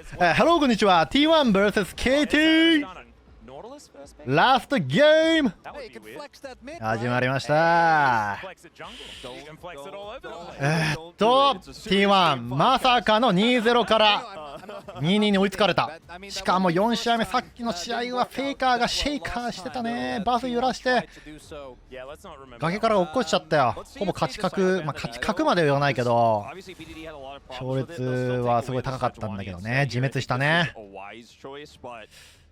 ハローこんにちは。 T1 vs KT ラストゲーム始まりました。T1 まさかの 2-0 から2-2に追いつかれた。しかも4試合目、さっきの試合はフェイカーがシェイカーしてたね。バス揺らして崖から落っこちちゃったよ。ほぼ勝ち確、勝ち確までは言わないけど勝率はすごい高かったんだけどね。自滅したね。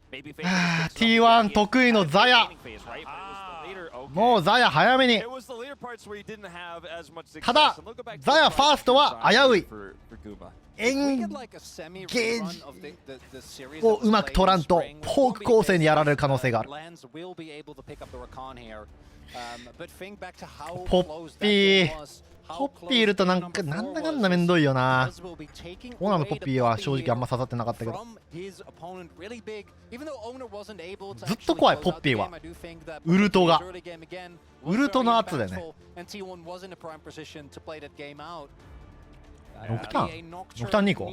T1 得意のザヤ、もうザヤ早めに。ただザヤファーストは危うい。エンゲージをうまく取らんとポーク構成にやられる可能性がある。ポッピーいるとなんだかんだめんどいよな。オーナーのポッピーは正直あんま刺さってなかったけど、ずっと怖い。ポッピーはウルトの圧でね。ノクターンニコ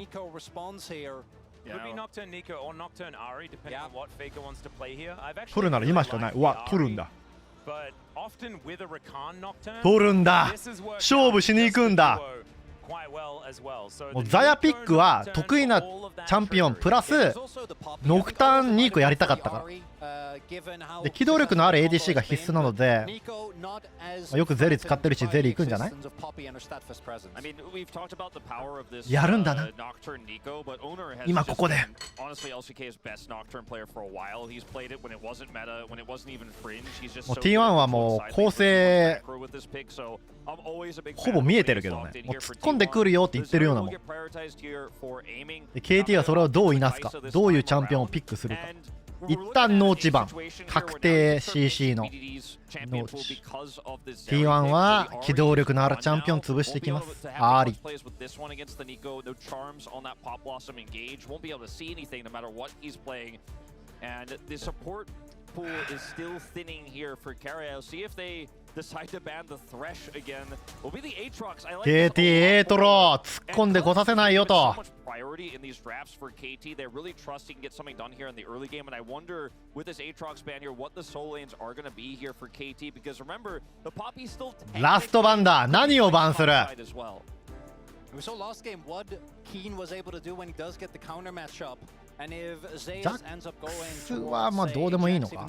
取るなら今しかない。うわ、取るんだ。取るんだ。勝負しに行くんだ。もうザヤピックは得意なチャンピオンプラスノクターンニーコやりたかったから。で機動力のある ADC が必須なので、よくゼリー使ってるしゼリー行くんじゃない。やるんだな今ここで。もう T1 はもう構成ほぼ見えてるけどね。もう突っ込んでくるよって言ってるようなもん。で KT はそれをどういなすか、どういうチャンピオンをピックするか。一旦農地版確定 CC の農地。 T1 は機動力のあるチャンピオン潰していきます。アーリKT エートロ突っ込んでこさせないよと。ラストバンだ。何をバンする。ジャックスはまあどうでもいいのか。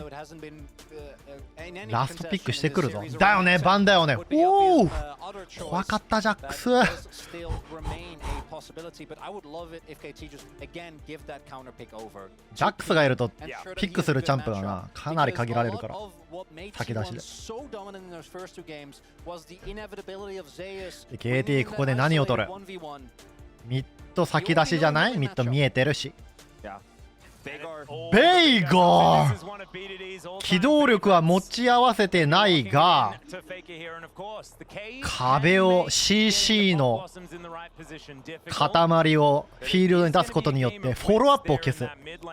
ラストピックしてくるぞ。だよね、バンだよね。おお怖かったジャックス。ジャックスがいるとピックするチャンプがなかなり限られるから。先出しで KT ここで何を取る。ミッド先出しじゃない。ミッド見えてるし。ベイガー機動力は持ち合わせてないが壁を CC の塊をフィールドに出すことによってフォローアップを消す。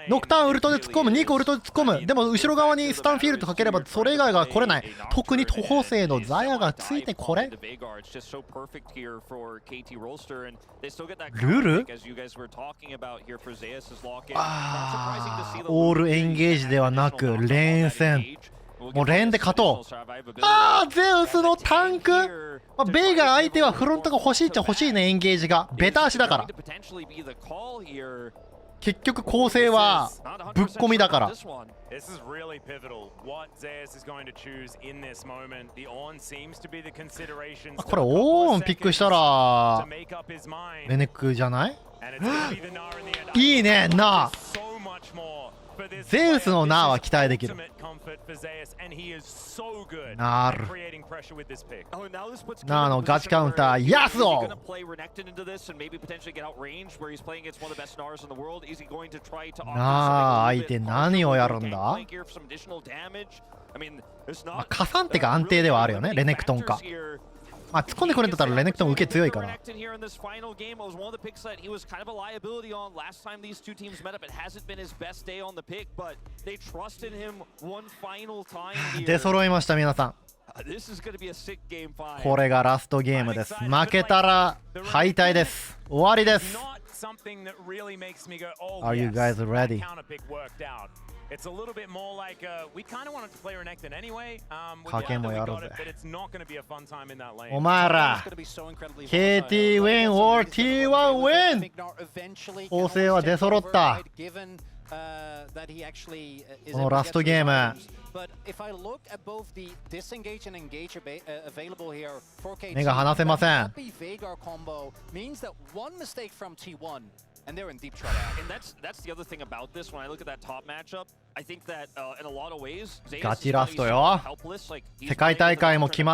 ノクターンウルトで突っ込む、ニコウルトで突っ込む。でも後ろ側にスタンフィールドかければそれ以外が来れない。特に途方生のザヤがついてこれ。ルルオールエンゲージではなくレーン戦。もうレーンで勝とう。ゼウスのタンク、ベイガー相手はフロントが欲しいっちゃ欲しいね。エンゲージがベタ足だから。結局構成はぶっ込みだから。これオーンピックしたらレネックじゃない。いいねなあ。ゼウスのナーは期待できる。なるナーのガチカウンターヤスオ。なあ相手何をやるんだ。カサンテが安定ではあるよね。レネクトンか。突っ込んでくれんだったらレネクトン受け強いから。出揃いました皆さん。これがラストゲームです。負けたら敗退です。終わりです。Are you guys ready? 賭けもやろうぜ。お前ら KT win or T1 win! 構成は出揃った。このラストゲーム目が離せません。And they're in deep trouble. And that's the other thing about this. When I look at that top matchup, I think that in a lot of ways, ガチラストよ。世界大会も世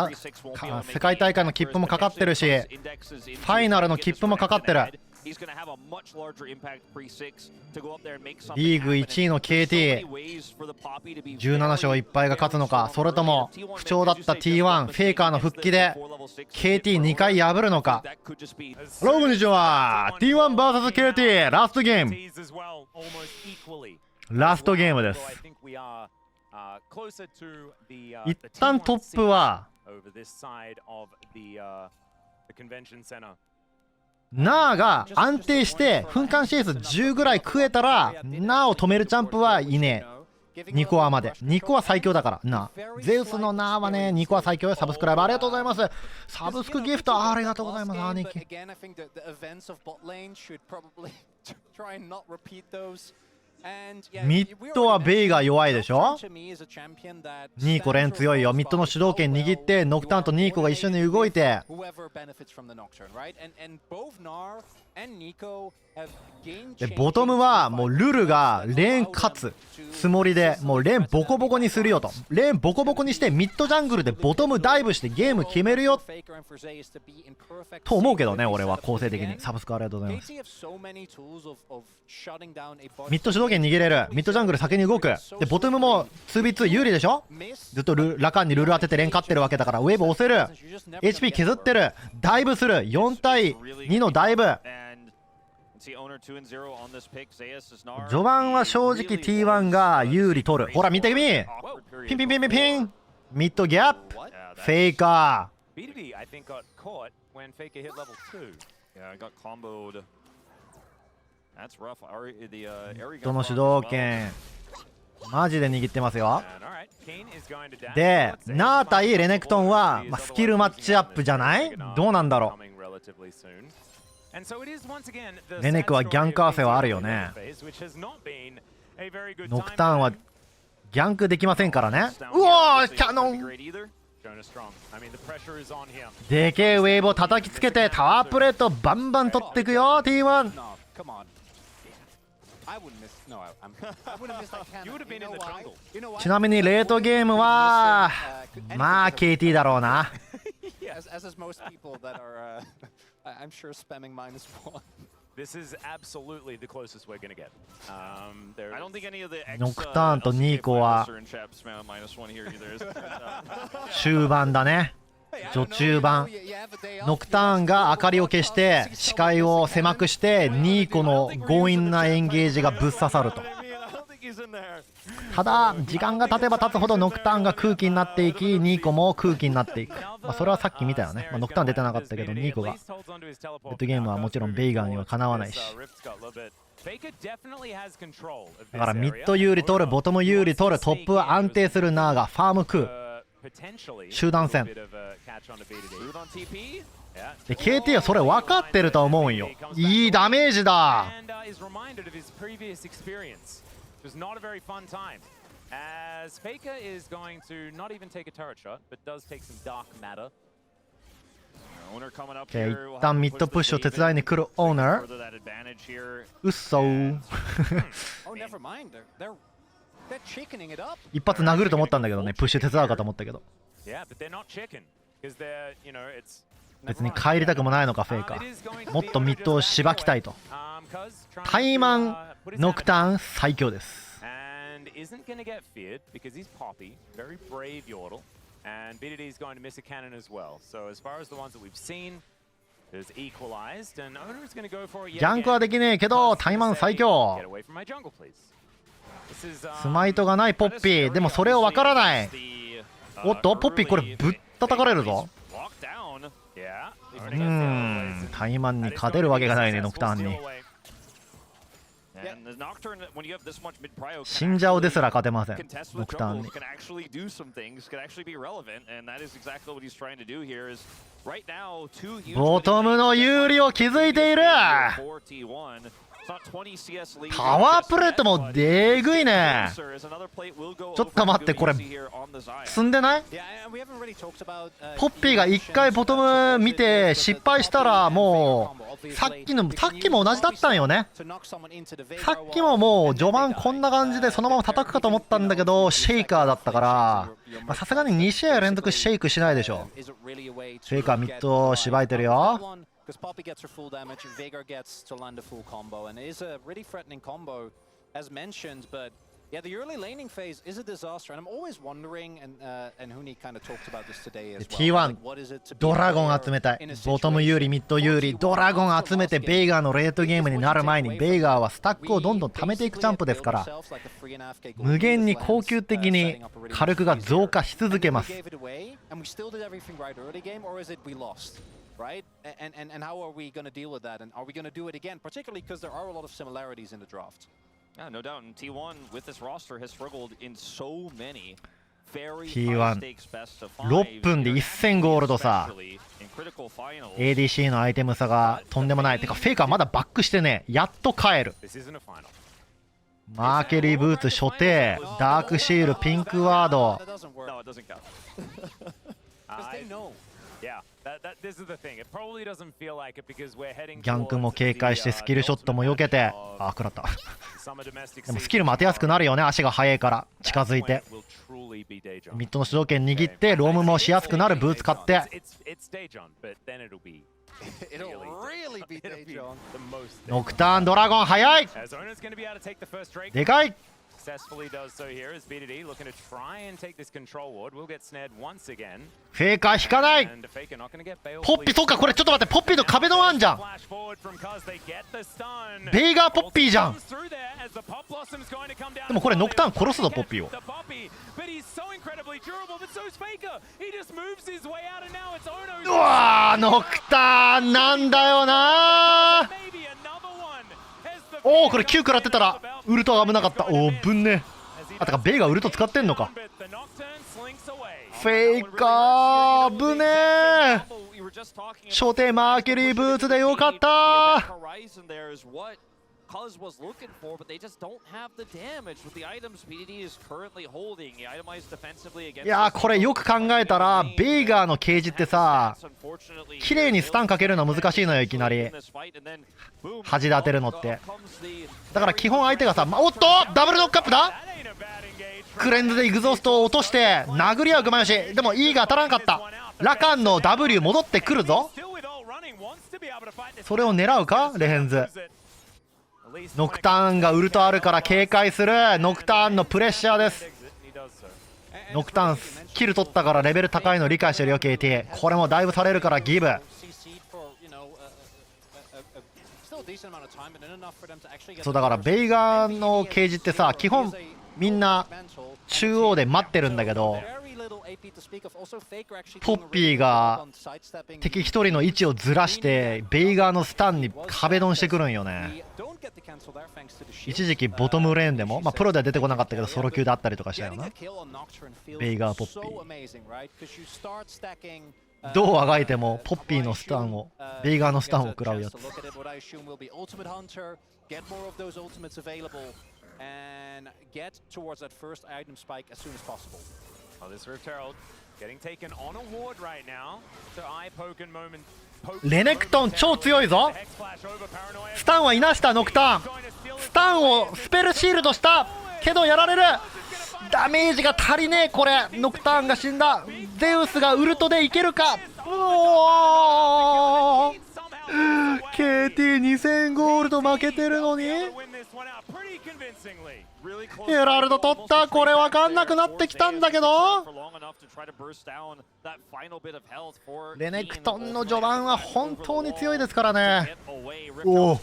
界大会の切符もかかってるし、ファイナルの切符もかかってる。リーグ1位の KT17 勝1敗が勝つのか、それとも不調だった T1 フェイカーの復帰で KT2 回破るのか。Hello こんにちは。 T1vs KT ラストゲーム。ラストゲームです。一旦トップはナーが安定して噴火シーズン10ぐらい食えたら、ナーを止めるチャンプはいねえ。ニコアまで。ニコア最強だから、ナー。ゼウスのナーはね、ニコア最強よ。サブスクライブありがとうございます。サブスクギフトありがとうございます。兄貴。ミッドはベイが弱いでしょ。ニーコレン強いよ。ミッドの主導権握ってノクターンとニーコが一緒に動いて、でボトムはもうルルがレーン勝つつもりで、もうレーンボコボコにするよと。レーンボコボコにしてミッドジャングルでボトムダイブしてゲーム決めるよと思うけどね、俺は構成的に。サブスクありがとうございます。ミッド主導権握れる。ミッドジャングル先に動く。でボトムも 2v2 有利でしょ。ずっとラカンにルル当ててレーン勝ってるわけだから、ウェーブ押せる。 HP 削ってる。ダイブする。4対2のダイブ。序盤は正直 T1 が有利取る。ほら見てみ、ピンピンピンピンピン。ミッドギャップフェイカー。その主導権マジで握ってますよ。でナー対レネクトンは、スキルマッチアップじゃない？どうなんだろう。レネクはギャンク合わせはあるよね。ノクターンはギャンクできませんからね。うわーキャノン。でけえウェーブを叩きつけてタワープレートバンバン取っていくよ T1。ちなみにレートゲームはまあ KT だろうな。I'm sure spamming -1. This is absolutely the closest we're gonna get. I don't think any of the ノクターンとニーコは終盤だね。序中盤。ノクターンが明かりを消して視界を狭くして、ニーコの強引なエンゲージがぶっ刺さると。ただ時間が経てば経つほどノクターンが空気になっていき、ニーコも空気になっていく。それはさっき見たよね。ノクターン出てなかったけど、ニーコがレッドゲームはもちろんベイガーにはかなわないし、だからミッド有利取る、ボトム有利取る、トップは安定するナーがファーム食う。集団戦で KT はそれ分かってると思うんよ。いいダメージだ。was not a very fun time, as Faker is going to not even take a turret shot, but does take some dark matter. Okay, 一旦ミッドプッシュを手伝いに来るオーナー。うっそー。一発殴ると思ったんだけどね、プッシュ手伝うかと思ったけど。別に帰りたくもないのか、フェイカー。もっとミッドをしばきたいと。タイマンノクターン最強です。ジャンクはできねえけどタイマン最強。スマイトがないポッピー。でもそれを分からない。おっとポッピーこれぶったたかれるぞ。タイマンに勝てるわけがないね、ノクターンに。死んじゃうですら勝てません、ノクターンに。ボトムの有利を築いている。パワープレートもでぐいね。ちょっと待って、これ積んでない？ポッピーが1回ボトム見て失敗したらもうさっきも同じだったんよね。さっきももう序盤こんな感じでそのまま叩くかと思ったんだけどシェイカーだったからさすがに2試合連続シェイクしないでしょ。シェイカーミッドしばいてるよ。Because Poppy gets her full damage, Veigar gets to land a full combo, and it is a really threatening combo, as mentioned. But yeah, the early laning phase is a disaster, and I'm always wondering, and Huni kind of talked about this today as well. T1 ドラゴン集めたい。ボトム有利、ミッド有利、ドラゴン集めてベイガーのレートゲームになる前にベイガーはスタックをどんどん貯めていくチャンプですから、無限に恒久的に火力が増加し続けます。Right? And how are we going to deal with that? And are we going to do it again? Particularly because there are a lot of similarities in the draft. Yeah, no doubt. And T1 with this roster has struggled in so many very T1 high stakes best of 6分で1000ゴールドさ。ADC のアイテム差がとんでもない。てかフェイカーまだバックしてね、やっと帰る。マーケリーブーツ所定、ダークシール、ピンクワード。ギャンクも警戒してスキルショットも避けて、あ、食らった。でもスキルも当てやすくなるよね、足が速いから近づいて。ミッドの主導権握ってロームもしやすくなる。ブーツ買ってノクターンドラゴン速い。でかい。フェイカー引かない。ポッピー、そうか、これちょっと待って、ポッピーの壁ドンあんじゃん。ベイガーポッピーじゃん。でもこれノクターン殺すぞ、ポッピーを。うわー、ノクターンなんだよなー。おお、これ9食らってたらウルト危なかった。おお、ぶんね。あ、たかベイがウルト使ってんのか。フェイカーぶねー。初手マーキュリーブーツでよかったー。いやー、これよく考えたらベイガーのケージってさ、綺麗にスタンかけるの難しいのよ。いきなり端で当てるのって。だから基本相手がさ、おっとダブルノックアップだ。クレンズでエグゾーストを落として殴り合う熊吉。でも E が当たらなかった。ラカンの W 戻ってくるぞ。それを狙うかレヘンズ。ノクターンがウルトあるから警戒する。ノクターンのプレッシャーです。ノクターンキル取ったからレベル高いの理解してるよ KT。 これもダイブされるからギブ。そうだからベイガーのケージってさ、基本みんな中央で待ってるんだけど、ポッピーが敵1人の位置をずらしてベイガーのスタンに壁ドンしてくるんよね。一時期ボトムレーンでも、プロでは出てこなかったけどソロ級であったりとかしたよな。ベイガーポッピーどうあがいてもポッピーのスタンを、ベイガーのスタンを食らうやつ。レネクトン超強いぞ。スタンはいなした。ノクターンスタンをスペルシールドしたけどやられる。ダメージが足りねえ。これノクターンが死んだ。ゼウスがウルトでいけるか。おー KT2000 ゴールド負けてるのにヘラルド取った。これ分かんなくなってきたんだけど、レネクトンの序盤は本当に強いですからね。おお、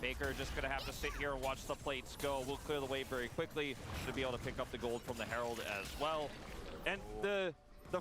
Baker just gonna have to sit here and watch the plates go. We'll clear the way very quickly to be able to pick up the gold from the Herald as well. And the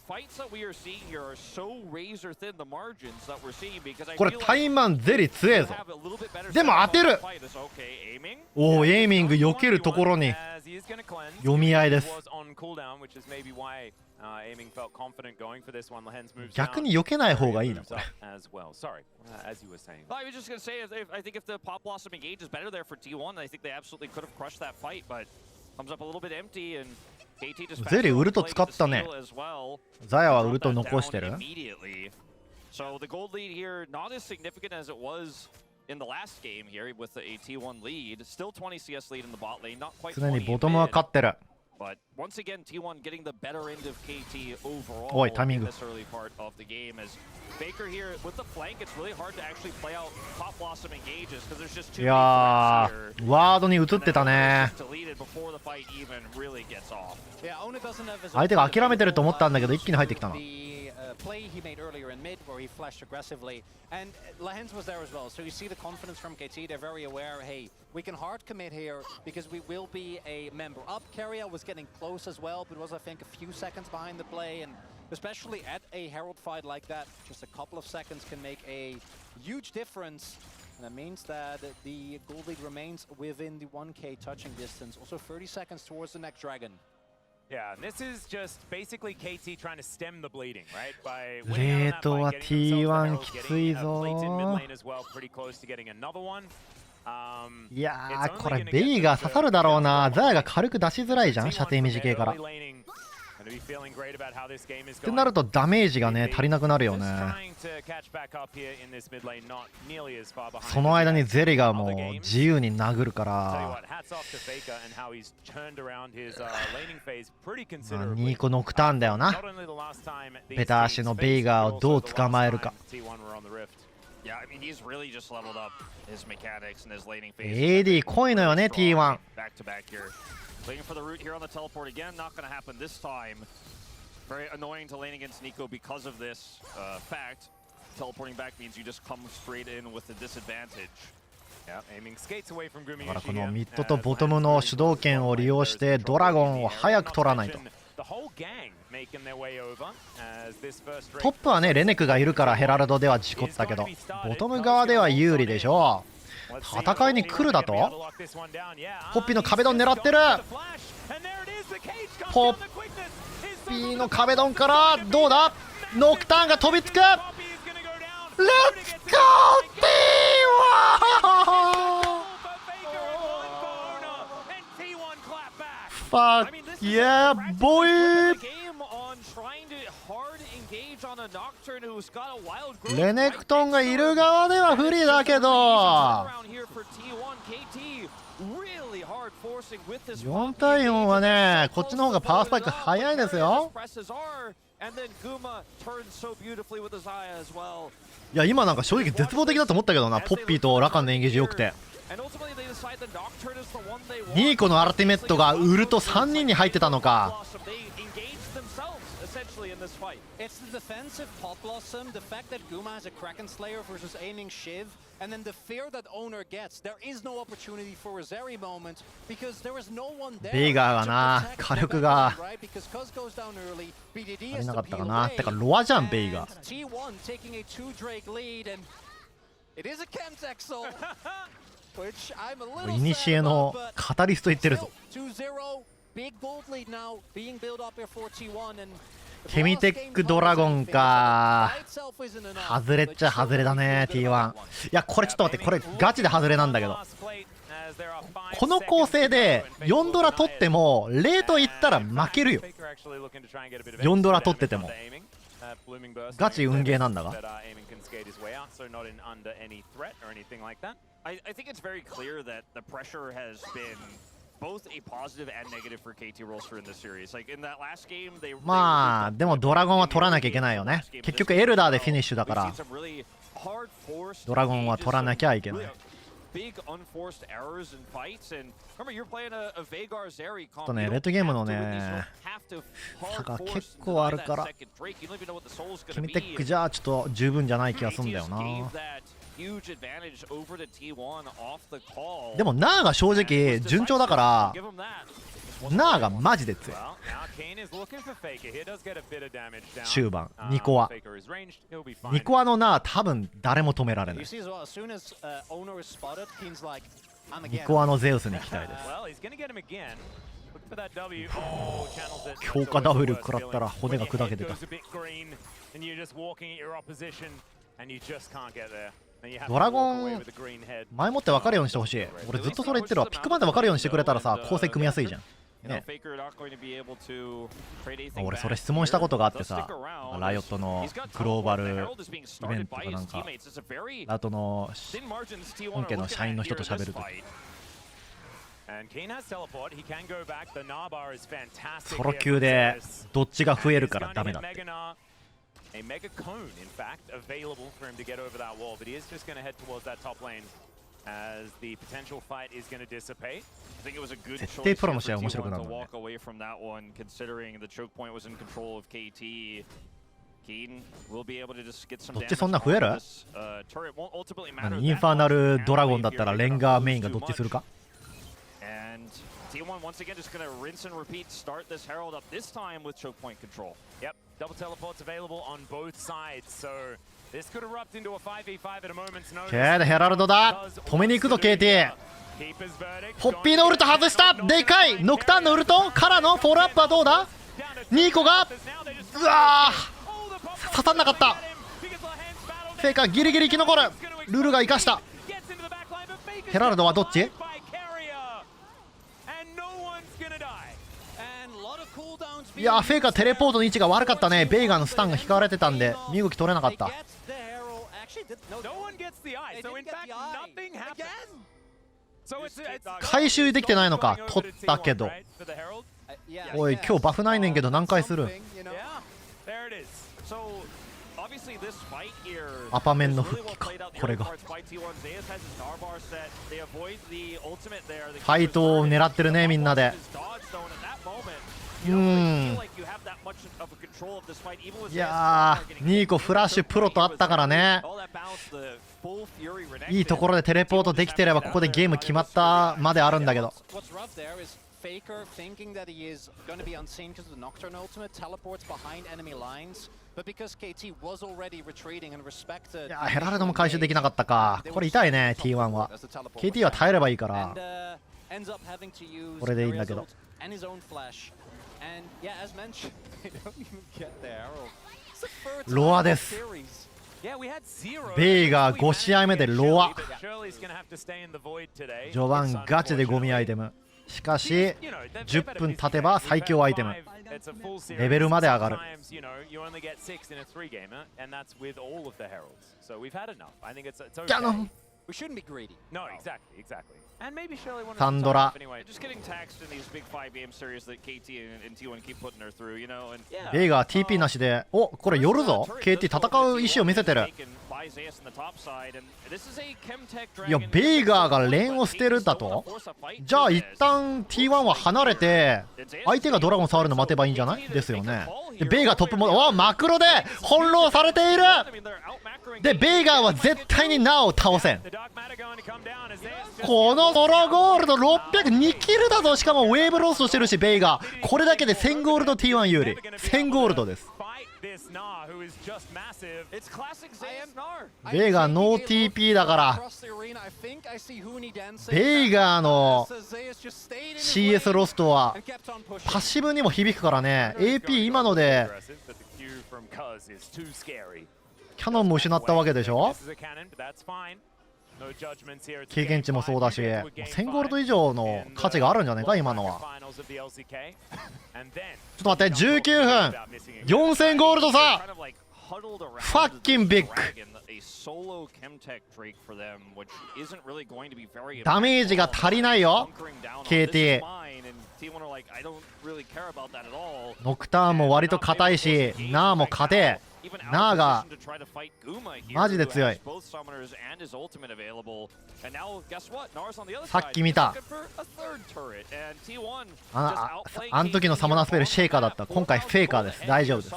fights that we are seeing here are so razor thin, the margins that we're seeing, because I これ feel タイ like マンゼリ強え we'll ぞ。 have a little bit better でも setup 当てる。 on the fight. It's okay, aiming. おお、エイミング避けるところに As he is gonna cleanse. 読み合いです。 Was on cooldown, which is maybe why aiming felt confident going for this one. Lehens moves 逆 down. に避けない方がいいなこれ。 As well. Sorry, as you were saying. I was just gonna say, I think if the Pop Blossom engage is better there for T1, I think they absolutely could have crushed that fight, but comes up a little bit empty and KT just ゼリウルト使ったね。ザヤはウルト残してる。 So the gold lead here not as significant as it was in the last game here with the T1 lead. Still 20 CS lead in the bot lane, not quite 常に 20ボトムは勝ってる。 But once again, T1 getting the better end of KT overall おい、タイミン in グ。 this early part of the game. As Baker here with the flank, it's really hard to actually play out Pop Blossom engages because there's just too い many や threats here. ー、ワードに映ってたね。 Deleted before the fight even really gets off. Yeah, Owner doesn't have his 相手が諦めてると思ったんだけど一気に入ってきたな。 The play he made earlier in mid where he flashed aggressively, and Lehens was there as well. So you see the confidence from KT. They're very aware. Hey, we can hard commit here because we will be a member up. Carrier was getting close as well, but was I think a few seconds behind the play, and especially at a Herald fight like that, just a couple of seconds can make a huge difference. And that means that the gold lead remains within the 1K touching distance. Also 30 seconds towards the next dragon. Yeah, and this is just basically KT trying to stem the bleeding, right? By レートは T1 きついぞ。いやー、これベイが刺さるだろうな。ザヤが軽く出しづらいじゃん、射程短いから。ってなるとダメージがね足りなくなるよね。その間にゼリがもう自由に殴るから2個ノクターンだよな。ベタ足のベイガーをどう捕まえるか。AD 濃いのよね T1。 Waiting for the root here on the teleport again, not gonna happen this time. Very annoying to lane against Nico because of this fact. Teleporting back means you just come straight in with a disadvantage. だからこのミッドとボトムの主導権を利用してドラゴンを早く取らないと。トップはねレネクがいるからヘラルドでは事故ったけどボトム側では有利でしょう。戦いに来るだとポッピーの壁ドン狙ってる。ポッピーの壁ドンからどうだ。ノクターンが飛びつく。レッツゴー T1 Fuck yeah boy。レネクトンがいる側では不利だけど4対4はねこっちの方がパワースパイク早いですよ。いや今なんか正直絶望的だと思ったけどな。ポッピーとラカンのエンゲージ良くてニーコのアルティメットがウルト3人に入ってたのか。It's the defensive Pop Blossom, the fact that Guma has a Kraken Slayer versus aiming Shiv, and then the fear that Owner gets. There is no opportunity for a Zeri moment because there is no one there. ベイガーがな火力が Because Cuz goes down early, BDD 足り is な to かったか peel な。 away. てかロアじゃんベイガー。 T1 taking a 2 Drake lead, and it is a Chemtexel, which I'm a little イニシエ sad の about, but カタリスト言ってるぞ。 2-0, big gold lead now being built up here for T1, andケミテックドラゴンか。外れっちゃ外れだね T1。いやこれちょっと待って、これガチで外れなんだけどこの構成で4ドラ取ってもレートいったら負けるよ。4ドラ取っててもガチ運ゲーなんだが。まあでもドラゴンは取らなきゃいけないよね。結局エルダーでフィニッシュだからドラゴンは取らなきゃいけない。とねレッドゲームのね差が結構あるからケミテックじゃちょっと十分じゃない気がするんだよな。でもナーが正直順調だからナーがマジで強い。終盤ニコアのナー多分誰も止められない。ニコアのゼウスに期待です。強化ダブル食らったら骨が砕けてた。ドラゴン前もって分かるようにしてほしい。俺ずっとそれ言ってるわ。ピックまで分かるようにしてくれたらさ構成組みやすいじゃんね。俺それ質問したことがあってさ、ライオットのグローバルイベントかなんかあとの本家の社員の人と喋るときソロ級でどっちが増えるからダメだって。絶対プロの試合面白くなるもんね。どっちそんな増える？インファーナルドラゴンだったらレンガーメインがどっちするか？T1 once again just gonna rinse and repeat, start this Herald up this time with choke point control. Yep, double teleports available on both sides, so this could erupt into a 5v5 at a moment's notice. ヘラルドだ。止めに行くぞ KT。ホッピーのウルト外した。でかい。ノクターンのウルトからのフォローアップはどうだ？ニーコがうわー刺さんなかった。フェイカーギリギリ生き残る。ルルが生かした。ヘラルドはどっち？いやフェイカーテレポートの位置が悪かったね。ベイガーのスタンが引かれてたんで身動き取れなかった。回収できてないのか。取ったけどおい今日バフないねんけど何回するん。アパメンの復帰かこれが。ファイトを狙ってるねみんなで。いやーニーコフラッシュプロとあったからね。いいところでテレポートできてればここでゲーム決まったまであるんだけど。いやヘラルドも回収できなかったか。これ痛いね T1 は。 KT は耐えればいいからこれでいいんだけど。ロアです。ベイが5試合目でロア。序盤ガチでゴミアイテム。しかし10分経てば最強アイテムレベルまで上がる。キャノンサンドラベイガー TP なしでおこれ寄るぞ。 KT 戦う意思を見せてる。いやベイガーがレーンを捨てるだと。じゃあ一旦 T1 は離れて相手がドラゴン触るの待てばいいんじゃないですよね。でベイガートップモードマクロで翻弄されている。でベイガーは絶対にナーを倒せん。このソロゴールド602キルだぞ。しかもウェーブローストしてるしベイガーこれだけで1000ゴールド T1 有利。1000ゴールドです。ベイガーノー TP だからベイガーの CS ロストはパッシブにも響くからね。 AP 今のでキャノンも失ったわけでしょ。経験値もそうだし1000ゴールド以上の価値があるんじゃないか今のは。ちょっと待って19分4000ゴールド差。ファッキンビッグ。ダメージが足りないよ KT。 ノクターンも割と硬いしナーも勝て。ナーがマジで強い。さっき見たあん時のサモナースペルシェイカーだった。今回フェイカーです。大丈夫です。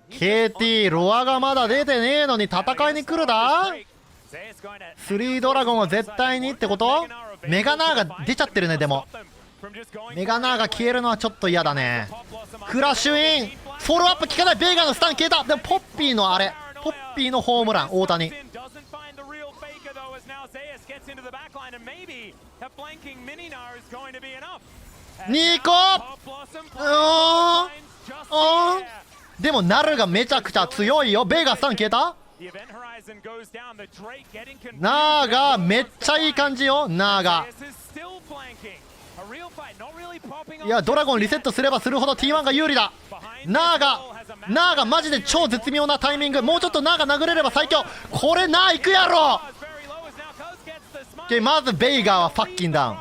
KT ロアがまだ出てねえのに戦いに来るだ。3ドラゴンは絶対にってこと？メガナーが出ちゃってるね。でもメガナーが消えるのはちょっと嫌だね。クラッシュイン、フォローアップ効かない。ベイガーのスタン消えた。でもポッピーのあれ、ポッピーのホームラン、大谷2個。でもナルがめちゃくちゃ強いよ。ベイガースタン消えた。ナーがめっちゃいい感じよ。ナーがいや、ドラゴンリセットすればするほど T1 が有利だ。ナーがマジで超絶妙なタイミング。もうちょっとナーが殴れれば最強。これナーいくやろ。まずベイガーはファッキンダウン。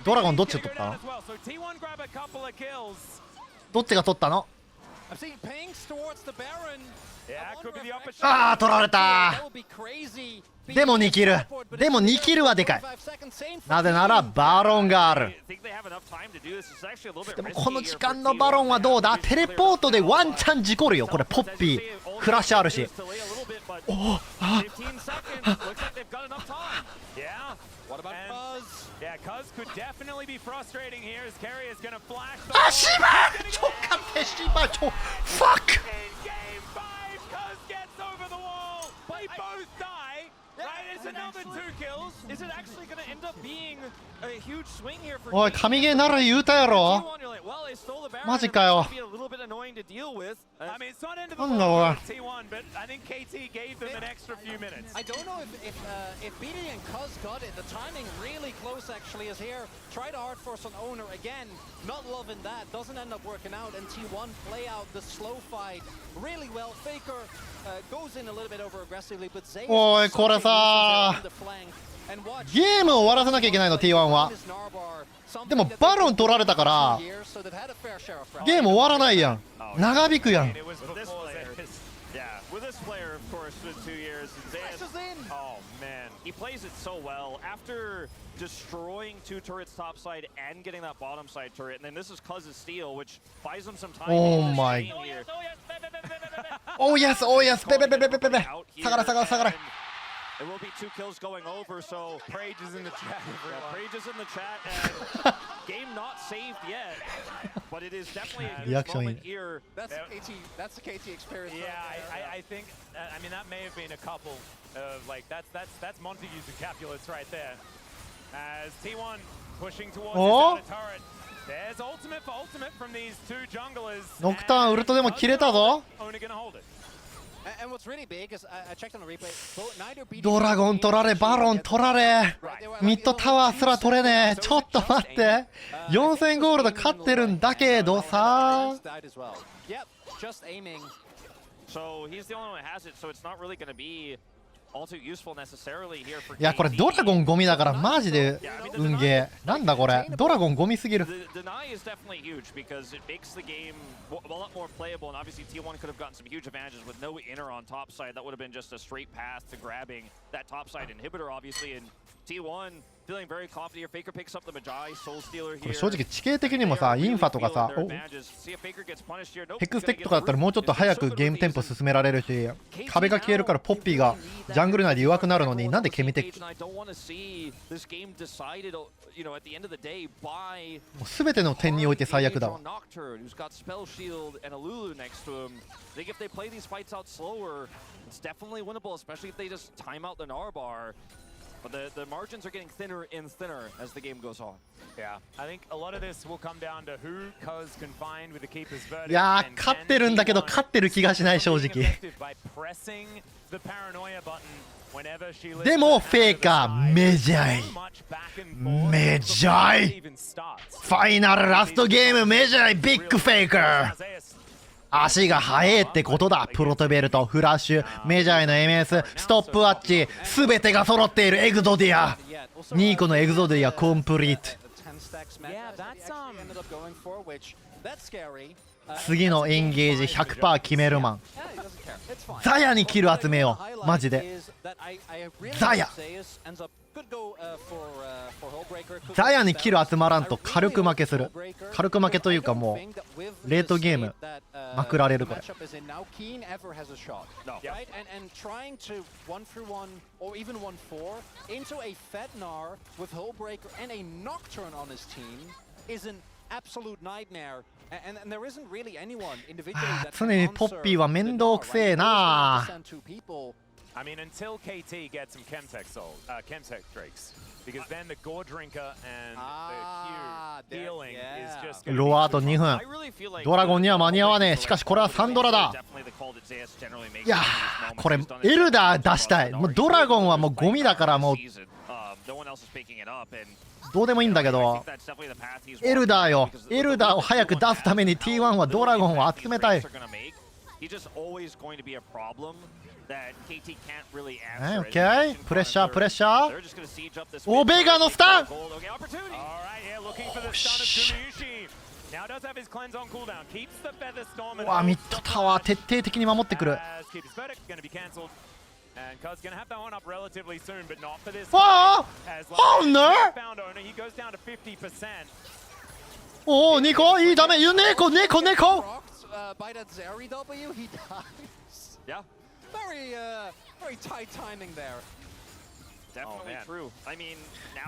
ドラゴンどっちを取ったの？どっちが取ったの？ああ、取られた。でも2キル。でも2キルはでかい。なぜならバロンがある。でもこの時間のバロンはどうだ？テレポートでワンチャン事故るよ。これポッピークラッシュあるし。おお、ああ、シバーちょかってシバーちょファック。おい、神ゲーなら言うたやろ。マジかよ。なんだこれ。おい、これさゲームを終わらせなきゃいけないの T1 は。でもバロン取られたからゲーム終わらないやん。長引くやん。オーマイ。オーヤス、オーヤス、ベベベベベベベ。下がれ下がれ下がれ。It will be 2 kills going over, so Prage is in the chat. Yeah, Prage is in the chat, and game not saved yet, but it is definitely a moment here. That's the KT experience. Yeah, I think, I mean, that may have been a couple of, like, that's Montague's and Capulets right there. As T1 pushing towards his turret. There's ultimate for ultimate from these two junglers. ノクターンウルトでも切れたぞ。ドラゴン取られ、バロン取られ、ミッドタワーすら取れねえ。ちょっと待って、4000ゴールド勝ってるんだけどさ。いや、これドラゴンゴミだからマジで運ゲー。なんだこれ、ドラゴンゴミすぎる。これ正直地形的にもさ、インファとかさ、ヘクステックとかだったらもうちょっと早くゲームテンポ進められるし、壁が消えるからポッピーがジャングル内で弱くなるのに、なんでケミテックもう全ての点において最悪だわ。But the margins are getting thinner and thinner as the game goes on. Yeah, I think a lot of this will come down to who Cuz can find with the keeper's verdict. いやー、勝ってるんだけど勝ってる気がしない正直。でもフェイカーめじゃいめじゃい。ファイナルラストゲームめじゃい。ビッグフェイカー。足が速いってことだ。プロトベルト、フラッシュ、メジャーの MS、ストップワッチ、すべてが揃っているエグゾディア。ニーコのエグゾディアコンプリート。次のエンゲージ 100% 決めるマン。ザヤにキル集めようマジで。ザヤザヤにキル集まらんと軽く負けする。軽く負けというかもうレートゲームまくられるこれ。常にポッピーは面倒くせえな。I mean, until KT gets some Chemtech Drakes, because then the Gore Drinker and the Q healing is just. ロワート2分。ドラゴンには間に合わねえ。しかしこれは3ドラだ。いやー、これエルダー出したい。もうドラゴンはもうゴミだからもうどうでもいいんだけど、エルダーよ。エルダーを早く出すために T1 はドラゴンを集めたい。オッケー、プレッシャープレッシャー。お、ベイガーのスタン。うわ、ミッドタワー徹底的に守ってくる。わあ、ハンナー。おお、ニコいいダメ。猫猫猫。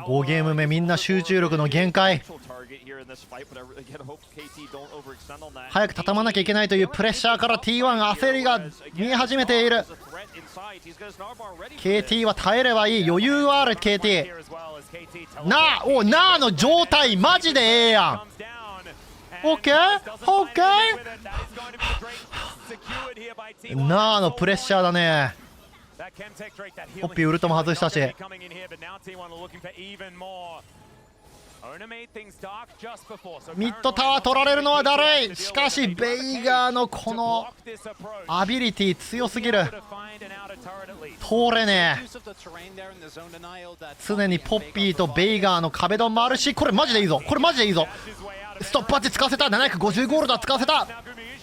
5ゲーム目みんな集中力の限界。早く畳まなきゃいけないというプレッシャーから T1 焦りが見え始めている。 KT は耐えればいい。余裕はある KT。 なあの状態マジでええやん。オッケーオッケー。なあのプレッシャーだね。ポッピーウルトも外したし。ミッドタワー取られるのはだるい。しかしベイガーのこのアビリティ強すぎる。通れねえ。常にポッピーとベイガーの壁ドンもあるし、これマジでいいぞ。これマジでいいぞ。ストップパッチ使わせた。750ゴールドは使わせた。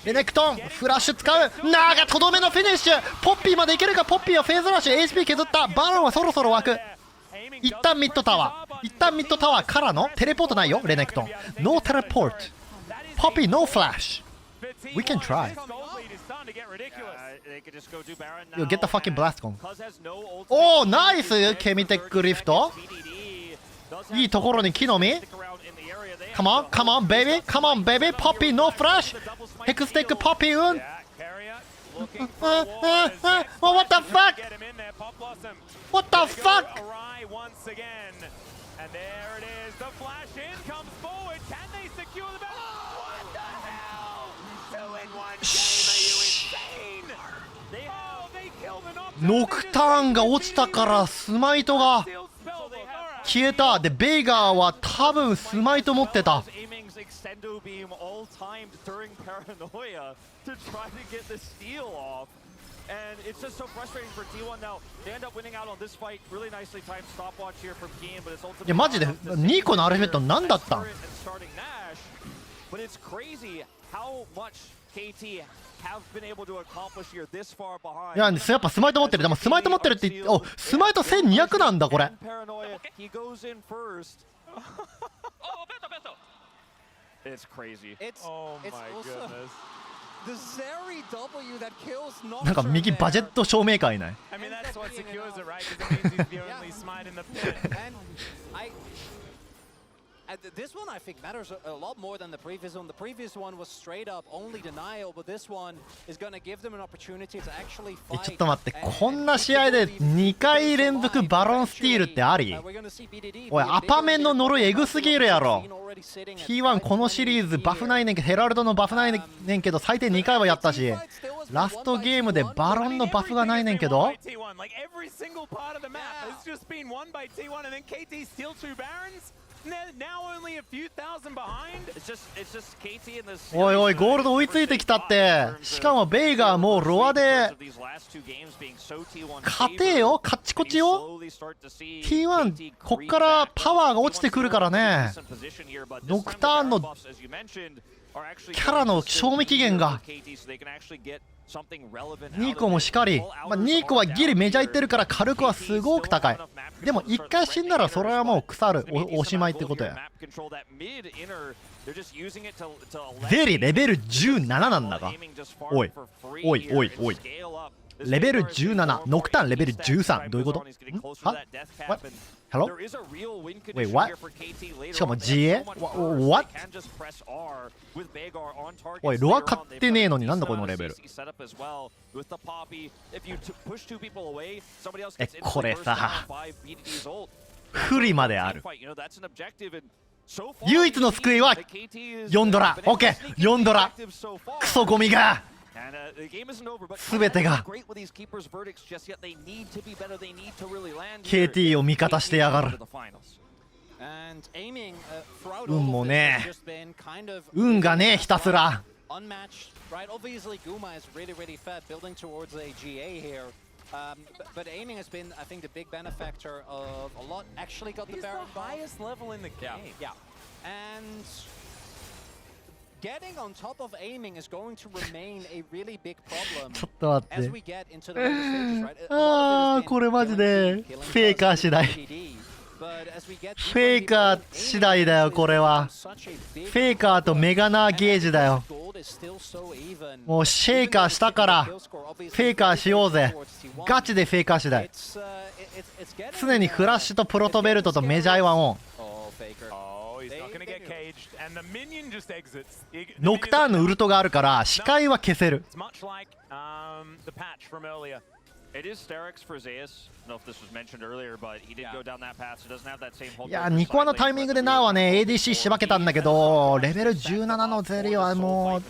レネクトンフラッシュ使う。長とどめのフィニッシュ。ポッピーまでいけるか。ポッピーはフェーズラッシュ HP 削った。バロンはそろそろ湧く。一旦ミッドタワーからのテレポートないよ。レネクトンノーテレポート。ポッピーノーフラッシュ。 We can try. Yo, get the fucking blast gun. おお、ナイスケミテックリフト。いいところに木の実。Come on, come on, baby, come on, baby. Poppy, no flash. Hextech, Poppy, What the fuck? What the fuck? And there it is. The flash in comes forward. Can they secure the battle? What the hell? 2 in 1 game. Are you insane? They killed the Nocturne. ノクターンが落ちたからスマイトが消えた。でベイガーは多分スマイト持ってた。いやマジでニコのアルフェット何だったん。いややっぱスマイト持ってる。でもスマイト持ってるって言って、おスマイト1200なんだこれ。なんか右バジェット証明会いない。This one I think matters a lot more than the previous one. The previous one was straight up only denial, but this one is going to give them an opportunity to actually fight. ちょっと待って、こんな試合で2回連続バロンスティールってあり？おい、アパメンの呪いエグすぎるやろ。T1 このシリーズバフないねんけど、ヘラルドのバフないねんけど、最低2回はやったし、ラストゲームでバロンのバフがないねんけど。おいおい、ゴールド追いついてきたって。しかもベイガーもうロアで勝てよ、カッチコチよ。 T1 こっからパワーが落ちてくるからね。ノクターンのキャラの賞味期限がニーコもしかり、ニーコはギリメジャー行ってるから火力はすごく高い。でも1回死んだらそれはもう腐る、おしまいってことや。ゼリーレベル17なんだが、おいおいおいおい、レベル17、ノクターンレベル13、どういうこと？は？ Hello? Wait, what? しかも GA？What? おい、ロア買ってねえのになんだこのレベル。これさ、不利まである。唯一の救いは4ドラ。オッケー、4ドラ。クソゴミが全てが KT を味方してやがる。運もねえ、運がねえ、ひたすら。But aiming has been, I think, the big benefactor of a lot. Actually got the Baron. He's the highest level in the game. Yeah. And getting on top of aiming is going to remain a really big problem ちょっと待っ as て。 we get into the later stages, right? ああ、これマジでフェイカー次第。フェイカー次第だよ、これは。フェイカーとメガナーゲージだよ。もうシェイカーしたからフェイカーしようぜ。ガチでフェイカー次第。常にフラッシュとプロトベルトとメジャーはオン。ノクターンのウルトがあるから視界は消せる。いや、ニコアのタイミングでナウはね ADC しばけたんだけど、レベル17のゼリーはもうポ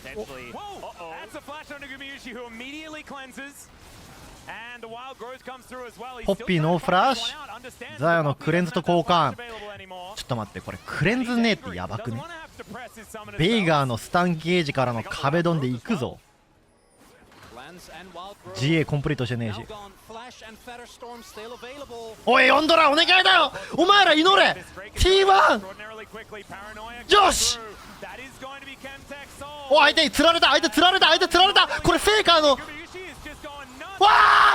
ッピーノーフラッシュ、ザヤのクレンズと交換。ちょっと待って、これクレンズねえってやばくね。ベイガーのスタンゲージからの壁ドンでいくぞ。GA コンプリートしてねえし。おい、4ドラお願いだよ、お前ら祈れ。 T1 よし。お、相手に釣られた、相手釣られた、相手釣られた。これフェイカーの、わあ、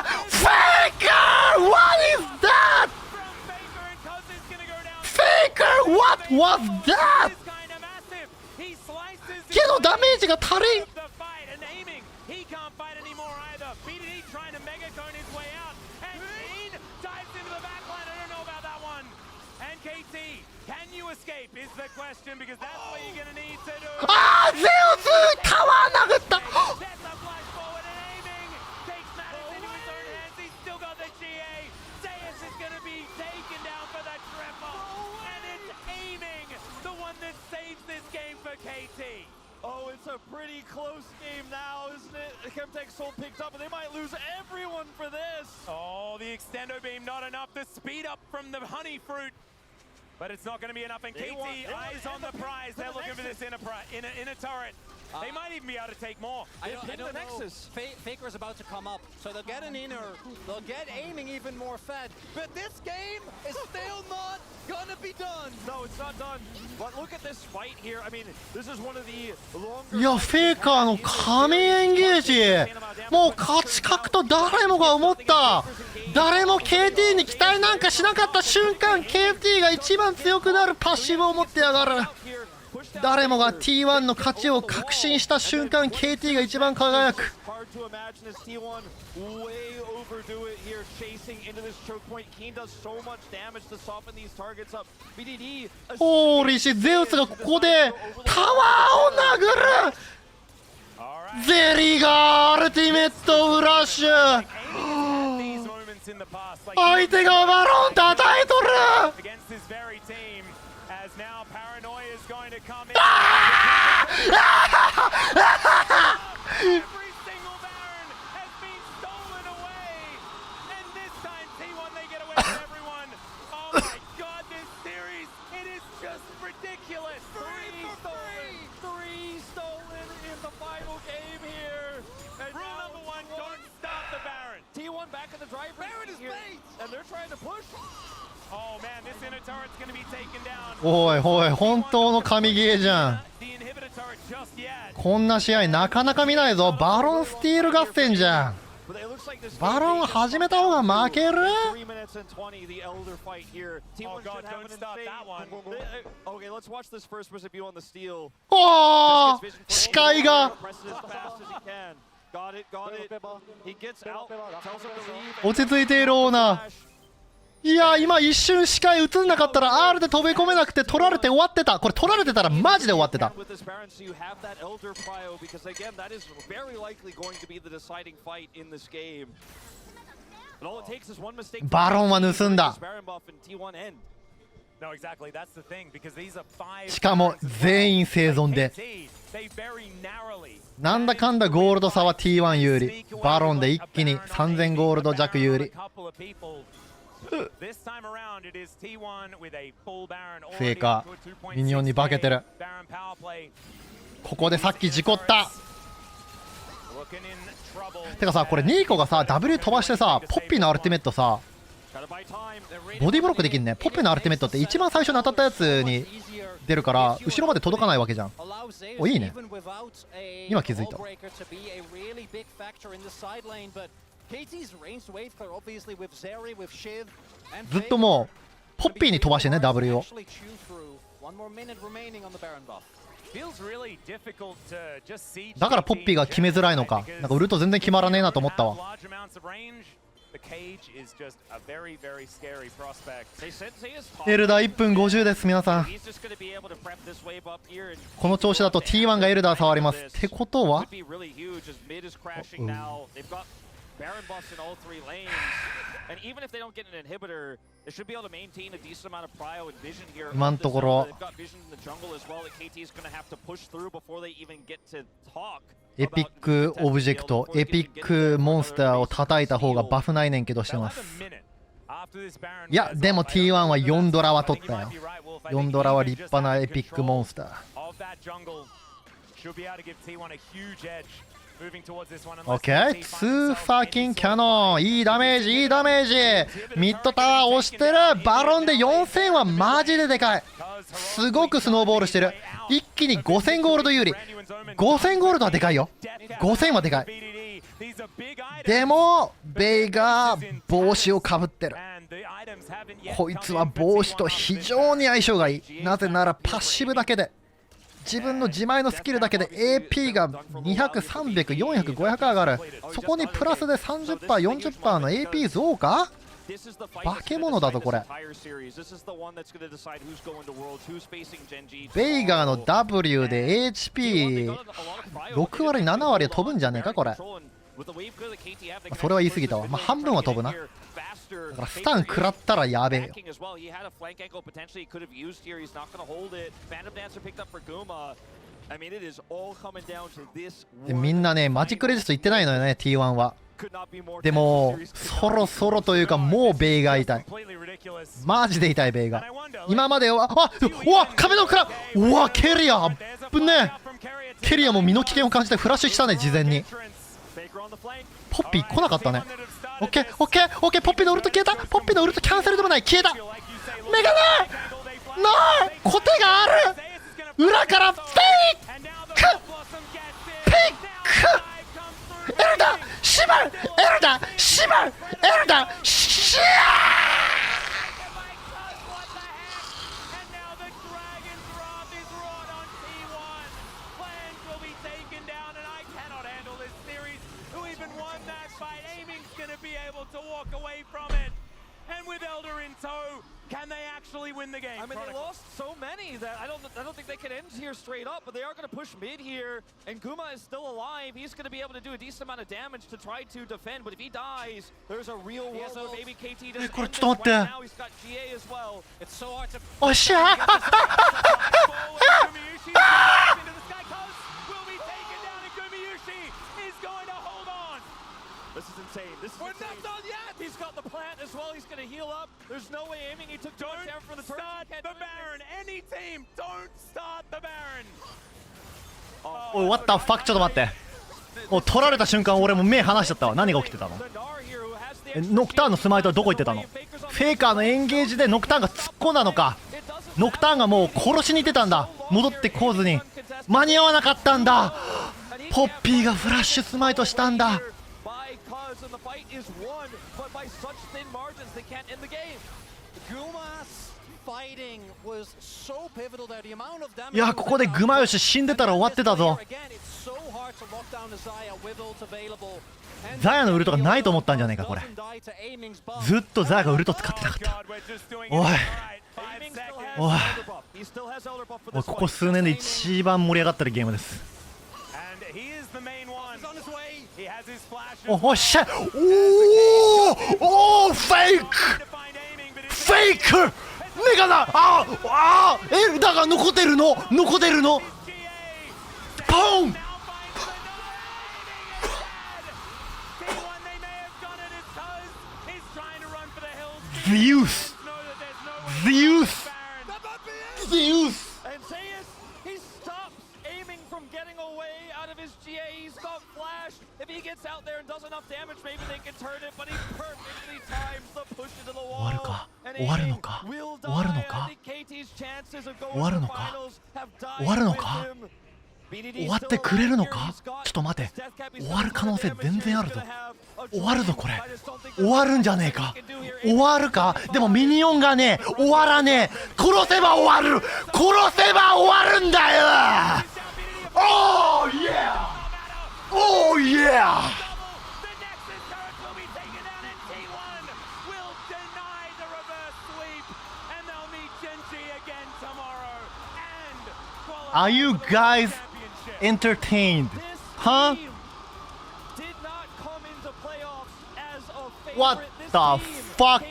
フェイカー What is that? フェイカー What was that? けどダメージが足りん。あー、ゼウスタワー殴った。Oh, it's a pretty close game now, isn't it? Chemtech Soul picked up, and they might lose everyone for this. Oh, the extendo beam not enough. The speed up from the honey fruit. But it's not going to be enough. And KT, eyes on the prize. They're looking for this inner turret. They might even be able to take more. I don't know. Faker is about to come up, so they'll get an inner. They'll get aiming even more fed. But this game is still not gonna be done. No, it's not done. But look at this fight here. I mean, this is one of the longer. いや、フェイカーの神エンゲージ、もう勝ち確と誰もが思った。誰も KT に期待なんかしなかった瞬間、 KT が一番強くなるパッシブを持ってやがる。誰もが T1 の勝ちを確信した瞬間、 KT が一番輝く。ホーリーシ、ゼウスがここでタワーを殴る。ゼリーがアルティメットフラッシュ。相手がバロン叩いとる。おいおい、本当の神ゲーじゃん。こんな試合なかなか見ないぞ。バロンスティール合戦じゃん。バロン始めた方が負ける。おお、視界が落ち着いているオーナー。いや今一瞬視界映んなかったら R で飛び込めなくて取られて終わってた。これ取られてたらマジで終わってた。バロンは盗んだ。しかも全員生存で、なんだかんだゴールド差は T1 有利。バロンで一気に3000ゴールド弱有利。フェイカーミニオンに化けてる。ここでさっき事故った。てかさ、これニーコがさ W 飛ばしてさ、ポッピーのアルティメットさボディブロックできんね。ポッピーのアルティメットって一番最初に当たったやつに出るから後ろまで届かないわけじゃん。お、いいね。今気づいた。ずっともうポッピーに飛ばしてね W を。だからポッピーが決めづらいのか。なんかウルト全然決まらねえなと思ったわ。エルダー1分50です皆さん。この調子だと T1 がエルダー触ります。ってことはBaron buffs in all 3 lanes, and even if they don't get an inhibitor, they should be able to maintain a decent amount of prio and vision here. 今のところ they've got vision in the jungle as well that KT is going to have to push through before they even get to talk. エピックオブジェクト、エピックモンスターを叩いた方がバフないねんけどしてます。いやでも T1 は4ドラは取ったよ。4ドラは立派なエピックモンスター。オッケー、2ファーキンキャノン、いいダメージ、いいダメージ。ミッドタワー押してる。バロンで4000はマジででかい。すごくスノーボールしてる。一気に5000ゴールド有利。5000ゴールドはでかいよ。5000はでかい。でもベイが帽子をかぶってる。こいつは帽子と非常に相性がいい。なぜならパッシブだけで、自分の自前のスキルだけで AP が200、300、400、500上がる。そこにプラスで 30%、40% の AP 増加。化け物だぞこれ。ベイガーの W で HP6 割7割飛ぶんじゃねえかこれ。それは言い過ぎたわ。まあ半分は飛ぶな。だからスタン食らったらやべえよ。でみんなねマジックレジスト行ってないのよね T1 は。でもそろそろというかもうベイが痛い。マジで痛いベイが。今まではうわ壁の蔵、うわケリアぶねえ。ケリアも身の危険を感じてフラッシュしたね事前に。ポッピー来なかったね。オッケーオッケーオッケー。ポッピーのウルト消えた。ポッピーのウルトキャンセルでもない、消えた。メガネノーコテがある。裏からフェイクピックエルダシバルエルダシバルエルダシャー。Can they actually win the game? I mean, they lost so many that I don't think they can end here straight up, but they are going to push mid here, and Guma is still alive. He's going to be able to do a decent amount of damage to try to defend, but if he dies, there's a real world where maybe KT doesn't end this right now. He's got GA as well. It's so hard to... Oh, shit! This is insane. This is insane. Not done yet. He's got the plant as well. He's going to heal up. There's no way aiming. He took down from the turret. Start the Baron. Any team, don't start the Baron. おい、what the fuck ちょっと待って。もう取られた瞬間俺も目離しちゃったわ。何が起きてたの。ノクターンのスマイトはどこ行ってたの。フェイカーのエンゲージでノクターンが突っ込んだのか。ノクターンがもう殺しに行ってたんだ。戻ってこずに。間に合わなかったんだ。ポッピーがフラッシュスマイトしたんだ。いや、ここでグマヨシ死んでたら終わってたぞ。ザヤのウルトがないと思ったんじゃないかこれ。ずっとザヤがウルト使ってなかった。おいおいおい、ここ数年で一番盛り上がってるゲームです。おっしゃ、おお、フェイクフェイクメガだ。だが残ってるのポンゼウス終わるか終わるのか終わるのか終わるのか終わるのか終わってくれるのか。ちょっと待て、終わる可能性全然あるぞ。終わるぞこれ。終わるんじゃねえか。終わるか。でもミニオンがね終わらねえ。殺せば終わる。殺せば終わるんだよ。オーイエーオーイエー。Are you guys entertained? Huh? What the fuck?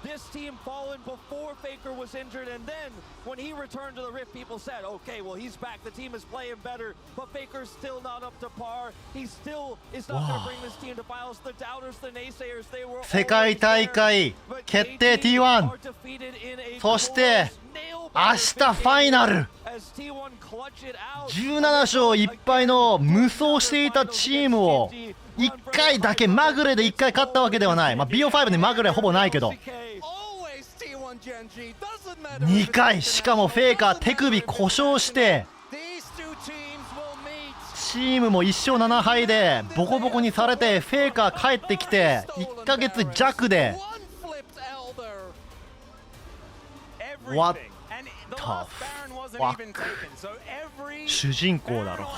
This team fallen before Faker was injured, and then when he returned to the Rift, people said, okay, well, he's back, the team is playing better, but Faker's still not up to par. He still is not going to bring this team to finals. The doubters, the naysayers, they were 世界大会決定 T1、 そして明日ファイナル。17勝1敗の無双していたチームを1回だけまぐれで1回勝ったわけではない。BO5 でまぐれはほぼないけど2回、しかもフェイカー手首故障してチームも1勝7敗でボコボコにされて、フェイカー帰ってきて1ヶ月弱でWhat the fuck 主人公だろ。